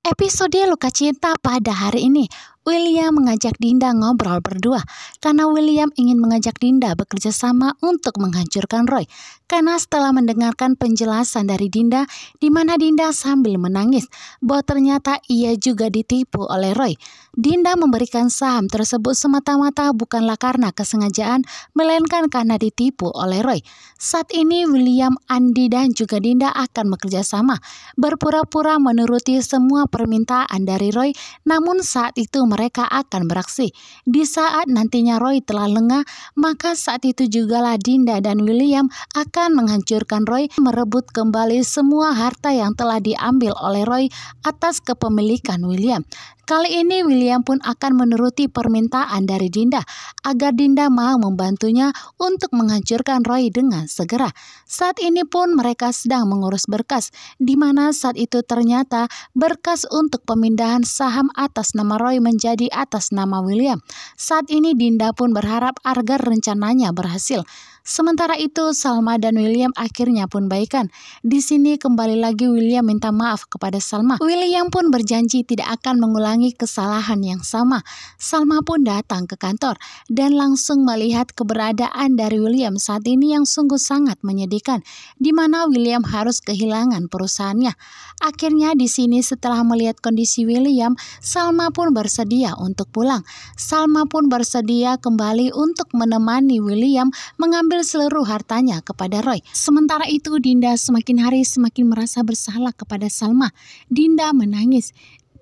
Episode Luka Cinta pada hari ini, William mengajak Dinda ngobrol berdua karena William ingin mengajak Dinda bekerja sama untuk menghancurkan Roy. Karena setelah mendengarkan penjelasan dari Dinda, di mana Dinda sambil menangis bahwa ternyata ia juga ditipu oleh Roy. Dinda memberikan saham tersebut semata-mata bukanlah karena kesengajaan, melainkan karena ditipu oleh Roy. Saat ini William, Andi dan juga Dinda akan bekerja sama, berpura-pura menuruti semua permintaan dari Roy, namun saat itu mereka akan beraksi. Di saat nantinya Roy telah lengah, maka saat itu jugalah Dinda dan William akan menghancurkan Roy, merebut kembali semua harta yang telah diambil oleh Roy atas kepemilikan William. Kali ini William pun akan menuruti permintaan dari Dinda agar Dinda mau membantunya untuk menghancurkan Roy dengan segera. Saat ini pun mereka sedang mengurus berkas, di mana saat itu ternyata berkas untuk pemindahan saham atas nama Roy menjadi atas nama William. Saat ini Dinda pun berharap agar rencananya berhasil. Sementara itu Salma dan William akhirnya pun baikan. Di sini kembali lagi William minta maaf kepada Salma. William pun berjanji tidak akan mengulangi kesalahan yang sama. Salma pun datang ke kantor dan langsung melihat keberadaan dari William saat ini yang sungguh sangat menyedihkan, di mana William harus kehilangan perusahaannya. Akhirnya di sini setelah melihat kondisi William, Salma pun bersedia untuk pulang. Salma pun bersedia kembali untuk menemani William mengambil seluruh hartanya kepada Roy. Sementara itu Dinda semakin hari semakin merasa bersalah kepada Salma. Dinda menangis.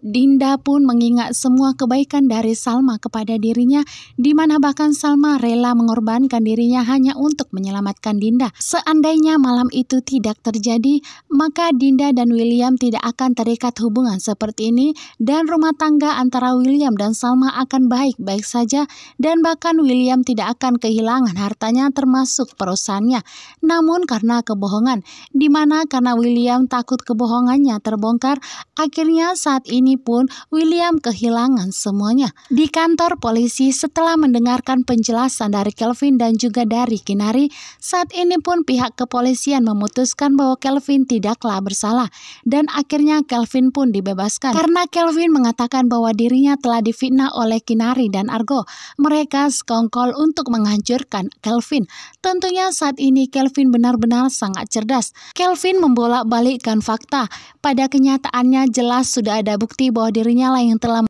Dinda pun mengingat semua kebaikan dari Salma kepada dirinya, di mana bahkan Salma rela mengorbankan dirinya hanya untuk menyelamatkan Dinda. Seandainya malam itu tidak terjadi, maka Dinda dan William tidak akan terikat hubungan seperti ini dan rumah tangga antara William dan Salma akan baik-baik saja dan bahkan William tidak akan kehilangan hartanya termasuk perusahaannya. Namun karena kebohongan, di mana karena William takut kebohongannya terbongkar, akhirnya saat ini pun William kehilangan semuanya. Di kantor polisi setelah mendengarkan penjelasan dari Kelvin dan juga dari Kinari, saat ini pun pihak kepolisian memutuskan bahwa Kelvin tidaklah bersalah dan akhirnya Kelvin pun dibebaskan. Karena Kelvin mengatakan bahwa dirinya telah difitnah oleh Kinari dan Argo. Mereka sekongkol untuk menghancurkan Kelvin. Tentunya saat ini Kelvin benar-benar sangat cerdas. Kelvin membolak-balikkan fakta. Pada kenyataannya jelas sudah ada bukti bahwa dirinya lah yang telah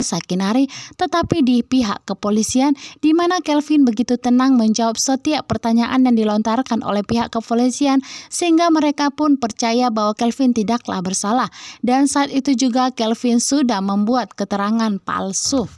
Kinari, tetapi di pihak kepolisian, di mana Kelvin begitu tenang menjawab setiap pertanyaan yang dilontarkan oleh pihak kepolisian, sehingga mereka pun percaya bahwa Kelvin tidaklah bersalah. Dan saat itu juga Kelvin sudah membuat keterangan palsu.